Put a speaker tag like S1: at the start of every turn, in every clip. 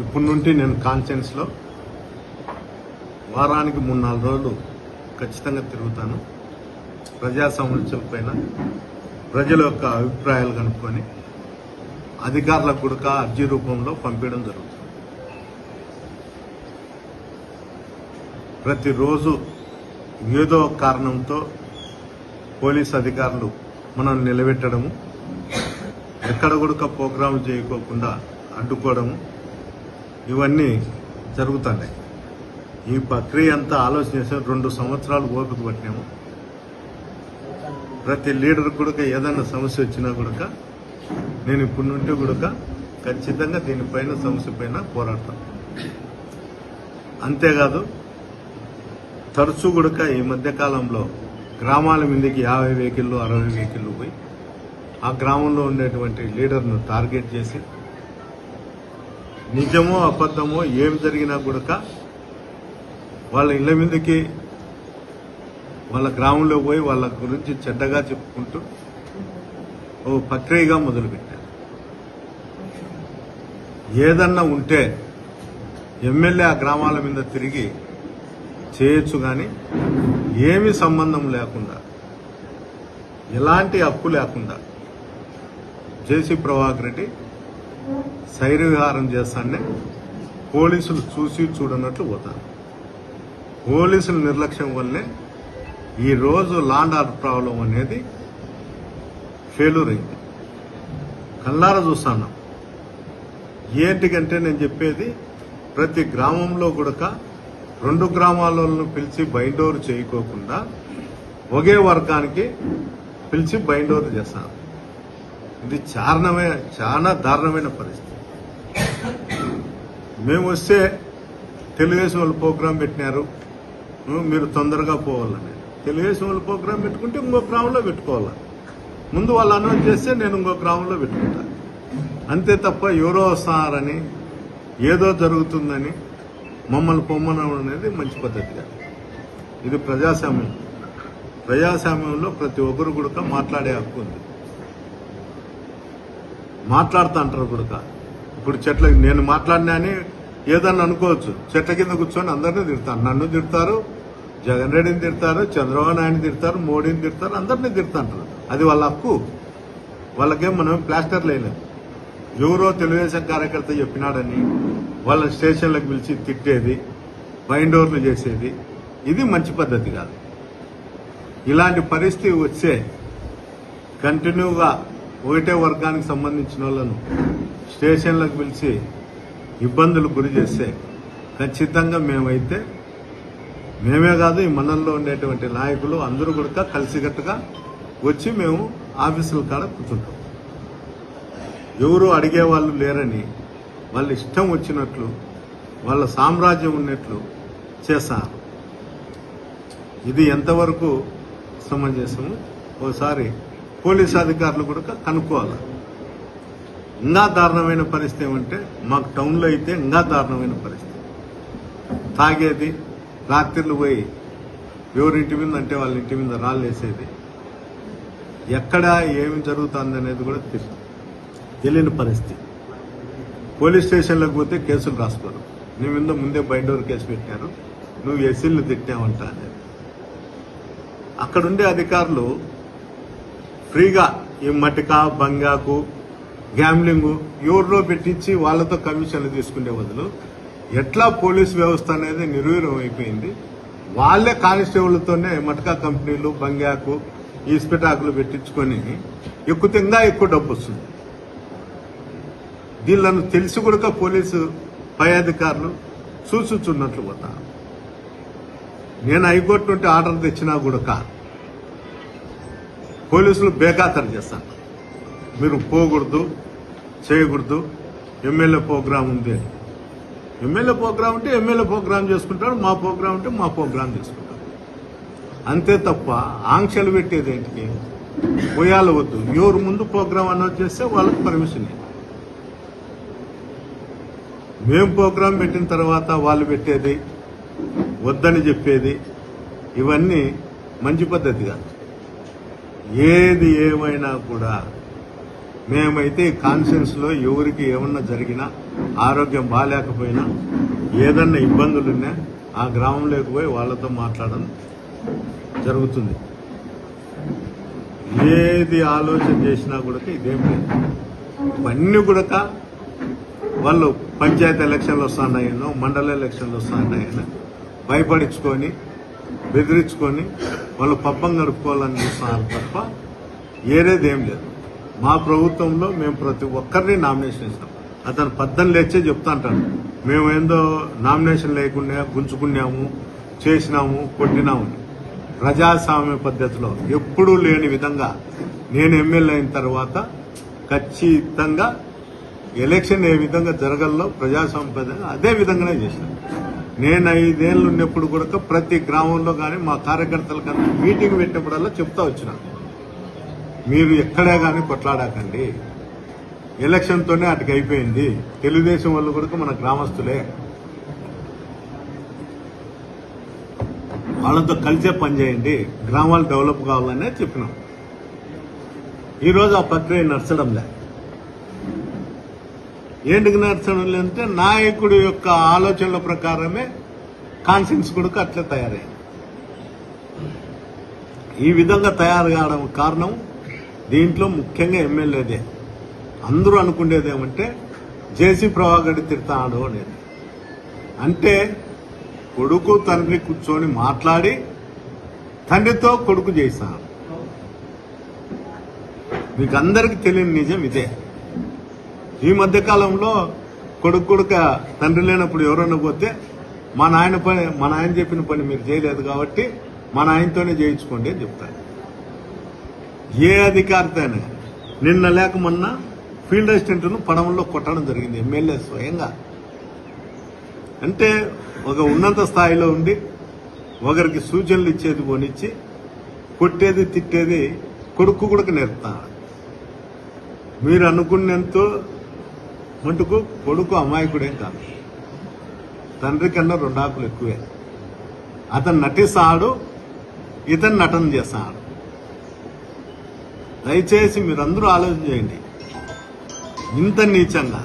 S1: ఇప్పటి నుండి నేను కాన్ఫరెన్స్లో వారానికి 3-4 రోజులు ఖచ్చితంగా తిరుగుతాను. ప్రజా సమస్యలపైన ప్రజల యొక్క అభిప్రాయాలు కనుక్కొని అధికారులకు కూడా అర్జీ రూపంలో పంపించడం జరుగుతుంది. ప్రతిరోజు ఏదో ఒక కారణంతో పోలీస్ అధికారులు మనం నిలబెట్టడము, ఎక్కడ కూడా ప్రోగ్రాం చేయకోకుండా అడ్డుకోవడము, ఇవన్నీ జరుగుతున్నాయి. ఈ ప్రక్రియ అంతా ఆలోచన చేసాం. 2 సంవత్సరాలు ఓపిక పట్టినాము. ప్రతి లీడర్ కూడా ఏదైనా సమస్య వచ్చినా కూడా నేను ఇప్పటి నుండి కూడా ఖచ్చితంగా దీనిపైన సమస్య పైన పోరాడతాను. అంతేకాదు తరచూ కూడా ఈ మధ్యకాలంలో గ్రామాల మీదకి 50 వెహికల్లు 60 వెహికల్లు పోయి ఆ గ్రామంలో ఉండేటువంటి లీడర్ను టార్గెట్ చేసి నిజమో అబద్ధమో ఏం జరిగినా కూడా వాళ్ళ ఇళ్ల మీదకి వాళ్ళ గ్రామంలో పోయి వాళ్ళ గురించి చెడ్డగా చెప్పుకుంటూ ఓ ప్రక్రియగా మొదలుపెట్టారు. ఏదన్నా ఉంటే ఎమ్మెల్యే ఆ గ్రామాల మీద తిరిగి చేయొచ్చు, కానీ ఏమీ సంబంధం లేకుండా, ఎలాంటి హక్కు లేకుండా జేసీ ప్రభాకర్ రెడ్డి శైర్య విహారం చేస్తానే పోలీసులు చూసి చూడనట్లు పోతారు. పోలీసుల నిర్లక్ష్యం వల్లే ఈరోజు లాండ్ ఆర్డర్ ప్రాబ్లం అనేది ఫెయిల్యూర్ అయింది. కళ్ళారా చూస్తున్నాం. ఏంటికంటే నేను చెప్పేది, ప్రతి గ్రామంలో కూడా 2 గ్రామాలను పిలిచి బైండ్ ఓవర్ చేయకోకుండా ఒకే వర్గానికి పిలిచి బైండ్ ఓవర్ చేస్తాను. ఇది చాలా దారుణమైన పరిస్థితి. మేము వస్తే తెలుగుదేశం వాళ్ళు ప్రోగ్రాం పెట్టినారు, మీరు తొందరగా పోవాలని. తెలుగుదేశం వాళ్ళు ప్రోగ్రాం పెట్టుకుంటే ఇంకో గ్రామంలో పెట్టుకోవాలి. ముందు వాళ్ళు అనౌన్స్ చేస్తే నేను ఇంకో గ్రామంలో పెట్టుకుంటాను. అంతే తప్ప ఎవరో వస్తున్నారని ఏదో జరుగుతుందని మమ్మల్ని పొమ్మనం అనేది మంచి పద్ధతి కాదు. ఇది ప్రజాస్వామ్యం. ప్రజాస్వామ్యంలో ప్రతి ఒక్కరు కూడా మాట్లాడే హక్కు ఉంది. మాట్లాడుతూ అంటారు కూడా. ఇప్పుడు చెట్ల నేను మాట్లాడినా అని ఏదన్నా అనుకోవచ్చు. చెట్ల కింద కూర్చొని అందరినీ తిడతాను. నన్ను తిడతారు, జగన్ రెడ్డిని తిడతారు, చంద్రబాబు నాయుడిని తిడతారు, మోడీని తిడతారు, అందరినీ తిడతాంటారు. అది వాళ్ళ హక్కు. వాళ్ళకేం మనం ప్లాస్టర్ వేయలేము. ఎవరో తెలుగుదేశం కార్యకర్త చెప్పినాడని వాళ్ళని స్టేషన్లకు పిలిచి తిట్టేది, బైండ్ ఓవర్లు చేసేది, ఇది మంచి పద్ధతి కాదు. ఇలాంటి పరిస్థితి వచ్చే కంటిన్యూగా ఒకటే వర్గానికి సంబంధించిన వాళ్ళను స్టేషన్లకు పిలిచి ఇబ్బందులు గురి చేస్తే ఖచ్చితంగా మేమే కాదు, ఈ మండలంలో ఉండేటువంటి నాయకులు అందరూ కూడా కలిసికట్టుగా వచ్చి మేము ఆఫీసుల కాడ కూర్చుంటాం. ఎవరు అడిగేవాళ్ళు లేరని వాళ్ళ ఇష్టం వచ్చినట్లు వాళ్ళ సామ్రాజ్యం ఉన్నట్లు చేస్తారు. ఇది ఎంతవరకు సమంజసము ఒకసారి పోలీసు అధికారులు కూడా కనుక్కోవాలి. ఇంకా దారుణమైన పరిస్థితి ఏమంటే, మాకు టౌన్లో అయితే ఇంకా దారుణమైన పరిస్థితి. తాగేది, రాత్రిళ్ళు పోయి ఎవరింటి మీద అంటే వాళ్ళ ఇంటి మీద రాళ్ళు వేసేది, ఎక్కడ ఏమి జరుగుతుంది అనేది కూడా తెలియని పరిస్థితి. పోలీస్ స్టేషన్లకు పోతే కేసులు రాసుకోరు. నీ మీద ముందే బైండ్ ఓవర్ కేసు పెట్టారు, నువ్వు ఎస్సీలు తిట్టావంట అనేది. అక్కడుండే అధికారులు ఫ్రీగా ఈ మటిక, బంగాకు, గ్యామ్లింగ్ ఎవరిలో పెట్టించి వాళ్ళతో కమిషన్లు తీసుకునే బదులు ఎట్లా పోలీస్ వ్యవస్థ అనేది నిర్వీర్యం అయిపోయింది. వాళ్ళే కానిస్టేబుల్తోనే మటకా కంపెనీలు, బంగాకు, ఈ స్పిటాకులు పెట్టించుకొని ఎక్కువ ఎక్కువ డబ్బు వస్తుంది. దీనిలను తెలిసి కూడా పోలీసు పై అధికారులు చూసుచున్నట్లు పోతారు. నేను హైకోర్టు నుండి ఆర్డర్ తెచ్చినా కూడా పోలీసులు బేఖాతరు చేస్తాను. మీరు పోకూడదు, చేయకూడదు, ఎమ్మెల్యే ప్రోగ్రాం ఉంది. ఎమ్మెల్యే ప్రోగ్రాం ఉంటే ఎమ్మెల్యే ప్రోగ్రాం చేసుకుంటాడు, మా ప్రోగ్రాం ఉంటే మా ప్రోగ్రాం చేసుకుంటాడు. అంతే తప్ప ఆంక్షలు పెట్టేది ఏంటికి? పోయాలి వద్దు. ఎవరు ముందు ప్రోగ్రాం అనౌన్స్ చేస్తే వాళ్ళకి పర్మిషన్. మేము ప్రోగ్రాం పెట్టిన తర్వాత వాళ్ళు పెట్టేది, వద్దని చెప్పేది, ఇవన్నీ మంచి పద్ధతి కాదు. ఏది ఏమైనా కూడా మేమైతే కాన్ఫరెన్స్ లో ఎవరికి ఏమన్నా జరిగినా, ఆరోగ్యం బాగాలేకపోయినా, ఏదన్నా ఇబ్బందులున్నా ఆ గ్రామంలోకి పోయి వాళ్ళతో మాట్లాడడం జరుగుతుంది. ఏది ఆలోచన చేసినా కూడా ఇదేం లేదు. ఇవన్నీ కూడా వాళ్ళు పంచాయతీ ఎలక్షన్లు వస్తున్నాయనో, మండల ఎలక్షన్లు వస్తున్నాయనో భయపడించుకొని, బెదిరించుకొని వాళ్ళు పబ్బం గడుపుకోవాలని చూస్తున్నారు తప్ప ఏరేదేం లేదు. మా ప్రభుత్వంలో మేము ప్రతి ఒక్కరిని నామినేషన్ ఇస్తాం. అతను 18 లేచే చెప్తా అంటాడు, మేమేందో నామినేషన్ లేకుండా గుంజుకున్నాము, చేసినాము, కొట్టినాము. ప్రజాస్వామ్య పద్ధతిలో ఎప్పుడూ లేని విధంగా నేను ఎమ్మెల్యే అయిన తర్వాత ఖచ్చితంగా ఎలక్షన్ ఏ విధంగా జరగాలో ప్రజాస్వామ్య పద్ధతిగా అదే విధంగానే చేశాను. నేను 5 ఏళ్ళు ఉన్నప్పుడు కూడా ప్రతి గ్రామంలో కానీ మా కార్యకర్తలు కానీ మీటింగ్ పెట్టినప్పుడల్లా చెప్తా వచ్చిన, మీరు ఎక్కడే కానీ కొట్లాడాకండి, ఎలక్షన్తోనే అటుకు అయిపోయింది. తెలుగుదేశం వాళ్ళు కూడా మన గ్రామస్తులే, వాళ్ళతో కలిసే పనిచేయండి, గ్రామాలు డెవలప్ కావాలనే చెప్పినాం. ఈరోజు ఆ ప్రక్రియ నడచడం లే. ఏంటికి నడచడం లేదంటే నాయకుడి యొక్క ఆలోచనల ప్రకారమే కాన్ఫరెన్స్ కూడా అట్లే తయారైంది. ఈ విధంగా తయారు కావడం కారణం దీంట్లో ముఖ్యంగా ఎమ్మెల్యేదే. అందరూ అనుకునేది ఏమంటే జేసీ ప్రభాకర్ తిడతాడు అనేది. అంటే కొడుకు తండ్రి కూర్చొని మాట్లాడి తండ్రితో కొడుకు చేశాను. మీకు అందరికీ తెలియని నిజం ఇదే. ఈ మధ్య కాలంలో కొడుకు తండ్రి లేనప్పుడు ఎవరన్నా పోతే మా నాయన చెప్పిన పని మీరు చేయలేదు కాబట్టి మా నాయనతోనే చేయించుకోండి అని చెప్తారు. ఏ అధికారితోనే నిన్న లేక మొన్న ఫీల్డ్ అసిస్టెంట్ను పడవల్లో కొట్టడం జరిగింది ఎమ్మెల్యే స్వయంగా. అంటే ఒక ఉన్నత స్థాయిలో ఉండి ఒకరికి సూచనలు ఇచ్చేది పోనిచ్చి కొట్టేది తిట్టేది కొడుకు కూడా నేర్పుతాడు. మీరు అనుకున్నంత మటుకు కొడుకు అమాయకుడేం కాదు, తండ్రి కన్నా 2 ఆకులు ఎక్కువే. అతను నటిస్తాడు, ఇతను నటన చేస్తాడు. దయచేసి మీరందరూ ఆలోచన చేయండి. ఇంత నీచంగా,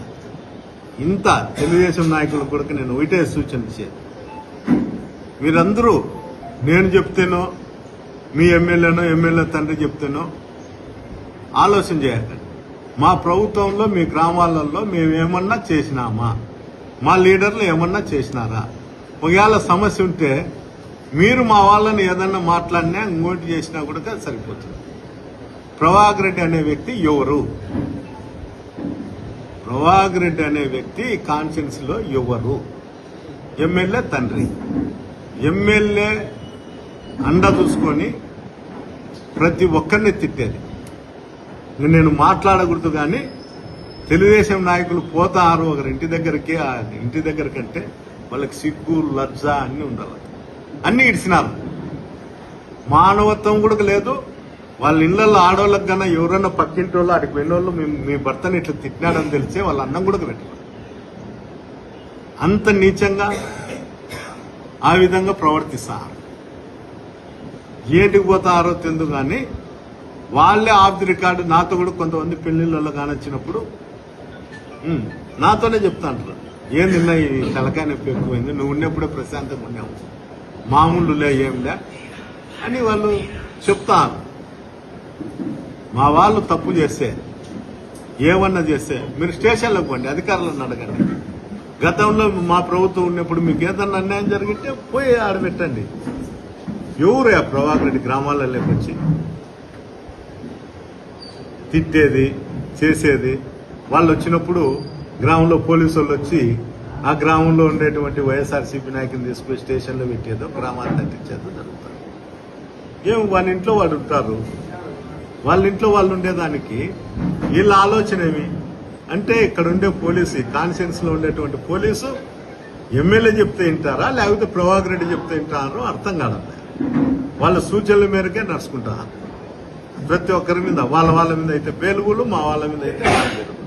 S1: ఇంత తెలుగుదేశం నాయకులకు కూడా నేను ఒకటే సూచన ఇచ్చేది, మీరందరూ నేను చెప్తేనో మీ ఎమ్మెల్యే తండ్రి చెప్తేనో ఆలోచన చేయండి. మా ప్రభుత్వంలో మీ గ్రామాలలో మేమేమన్నా చేసినామా, మా లీడర్లు ఏమన్నా చేసినారా? ఒకవేళ సమస్య ఉంటే మీరు మా వాళ్ళని ఏదన్నా మాట్లాడినా ఇంకోటి చేసినా కూడా సరిపోతుంది. ప్రభాకర్ రెడ్డి అనే వ్యక్తి ఎవరు? ప్రభాకర్ రెడ్డి అనే వ్యక్తి కాన్ఫరెన్స్ లో ఎవరు? ఎమ్మెల్యే తండ్రి. ఎమ్మెల్యే అండ చూసుకొని ప్రతి ఒక్కరిని తిట్టేది. నేను మాట్లాడకూడదు కానీ తెలుగుదేశం నాయకులు పోతారు ఒకరి ఇంటి దగ్గరికి, ఆ ఇంటి దగ్గరకంటే వాళ్ళకి సిగ్గు, లజ్జ అన్నీ ఉండాలి. అన్నీ ఇడిచినారు. మానవత్వం కూడా లేదు. వాళ్ళ ఇళ్లలో ఆడవాళ్ళకి కన్నా ఎవరన్నా పక్కింటి వాళ్ళు అడిగి పోయిన వాళ్ళు మీ భర్తని ఇట్లా తిట్టినాడని తెలిసే వాళ్ళ అన్నం కూడా పెట్టారు. అంత నీచంగా ఆ విధంగా ప్రవర్తిస్తారు. ఏంటికి పోతారో తెలియదు కానీ వాళ్ళే ఆఫ్ ది రికార్డు నాతో కూడా కొంతమంది పెళ్లిళ్ళలో కానొచ్చినప్పుడు నాతోనే చెప్తా అంటారు, ఏం నిన్న ఈ తలకాయ నొప్పి ఎక్కువైంది, నువ్వు ఉన్నప్పుడే ప్రశాంతంగా ఉన్నావు, మామూలులే ఏంలే అని వాళ్ళు చెప్తారు. మా వాళ్ళు తప్పు చేస్తే, ఏమన్నా చేస్తే మీరు స్టేషన్లోకి పోండి, అధికారులను అడగండి. గతంలో మా ప్రభుత్వం ఉన్నప్పుడు మీకు ఏదన్నా అన్యాయం జరిగితే పోయి ఆడబెట్టండి. ఎవరు ఆ ప్రభాకర్ రెడ్డి గ్రామాలలోకి వచ్చి తిట్టేది, చేసేది? వాళ్ళు వచ్చినప్పుడు గ్రామంలో పోలీసు వాళ్ళు వచ్చి ఆ గ్రామంలో ఉండేటువంటి వైఎస్ఆర్సీపీ నాయకుని తీసుకుని స్టేషన్లో పెట్టేదో, గ్రామాన్ని తట్టించేదో జరుగుతుంది. ఏం వాళ్ళ ఇంట్లో వాళ్ళు ఉంటారు, వాళ్ళ ఇంట్లో వాళ్ళు ఉండేదానికి వీళ్ళ ఆలోచన ఏమి అంటే ఇక్కడ ఉండే పోలీసు, కాన్ఫరెన్స్ లో ఉండేటువంటి పోలీసు ఎమ్మెల్యే చెప్తే వింటారా లేకపోతే ప్రభాకర్ రెడ్డి చెప్తే వింటారో అర్థం కాదు. వాళ్ళ సూచనల మేరకే నడుచుకుంటారు. ప్రతి ఒక్కరి మీద వాళ్ళ మీద అయితే పేలుగులు, మా వాళ్ళ మీద అయితే పేలుగులు.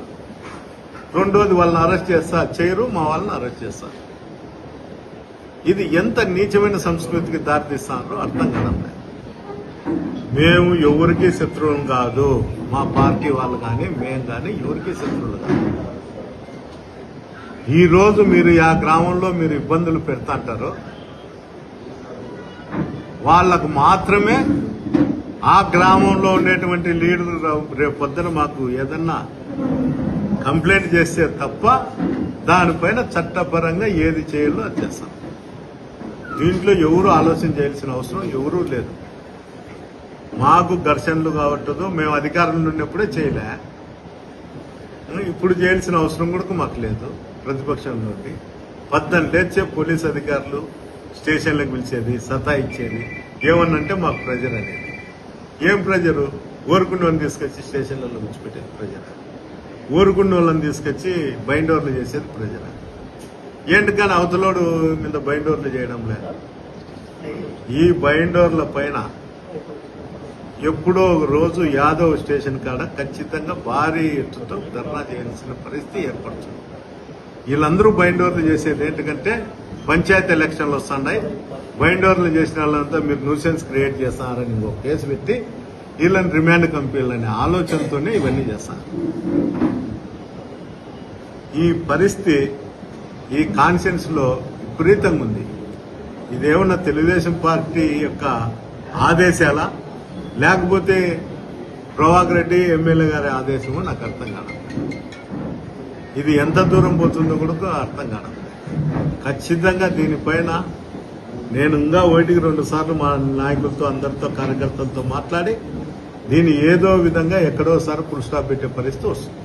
S1: రెండోది వాళ్ళని అరెస్ట్ చేయరు, మా వాళ్ళని అరెస్ట్ చేస్తారు. ఇది ఎంత నీచమైన సంస్కృతికి దారితీస్తారో అర్థం కాదు. మేము ఎవరికి శత్రువులు కాదు, మా పార్టీ వాళ్ళు కానీ మేము కానీ ఎవరికి శత్రువులు కాదు. ఈ రోజు మీరు ఆ గ్రామంలో మీరు ఇబ్బందులు పెడతాంటారో వాళ్ళకు మాత్రమే ఆ గ్రామంలో ఉండేటువంటి లీడర్ రేపు పొద్దున మాకు ఏదన్నా కంప్లైంట్ చేస్తే తప్ప దానిపైన చట్టపరంగా ఏది చేయాలో అది చేస్తాం. దీంట్లో ఎవరు ఆలోచన చేయాల్సిన అవసరం ఎవరూ లేదు. మాకు ఘర్షణలు కావట్టదు, మేము అధికారంలో ఉన్నప్పుడే చేయలే, ఇప్పుడు చేయాల్సిన అవసరం కూడా మాకు లేదు. ప్రతిపక్షంలో పద్దం లేచే పోలీస్ అధికారులు స్టేషన్లకు పిలిచేది, సతాయిచ్చేది, ఏమన్నంటే మాకు ప్రెజర్ అనేది. ఏం ప్రెజరు? ఊరుకున్న వాళ్ళని తీసుకొచ్చి స్టేషన్లలో కూర్చోపెట్టేది ప్రెజర్, ఊరుకున్న వాళ్ళని తీసుకొచ్చి బైండోర్లు చేసేది ప్రెజర్. ఏంటి కానీ అవతలోడు మీద బైండోర్లు చేయడం లేదు. ఈ బైండోర్ల పైన ఎప్పుడో ఒక రోజు యాదవ్ స్టేషన్ కాడ ఖచ్చితంగా భారీ ఎత్తుతో ధర్నా చేయాల్సిన పరిస్థితి ఏర్పడుతుంది. వీళ్ళందరూ బైండోర్లు చేసేది ఏంటంటే పంచాయతీ ఎలక్షన్లు వస్తున్నాయి, బైండోర్లు చేసిన వాళ్ళంతా మీరు న్యూసెన్స్ క్రియేట్ చేస్తారని ఇంకో కేసు పెట్టి వీళ్ళని రిమాండ్ కంపించాలనే ఆలోచనతోనే ఇవన్నీ చేస్తారు. ఈ పరిస్థితి ఈ కాన్ఫరెన్స్ లో విపరీతంగా ఉంది. ఇదేమన్నా తెలుగుదేశం పార్టీ యొక్క ఆదేశాల లేకపోతే ప్రభాకర్ రెడ్డి ఎమ్మెల్యే గారి ఆదేశమో నాకు అర్థం కాదు. ఇది ఎంత దూరం పోతుందో కూడా అర్థం కాదు. ఖచ్చితంగా దీనిపైన నేను ఇంకా 1-2 సార్లు మా నాయకులతో అందరితో కార్యకర్తలతో మాట్లాడి దీన్ని ఏదో విధంగా ఎక్కడోసారి ఫుల్ స్టాప్ పెట్టే పరిస్థితి వస్తుంది.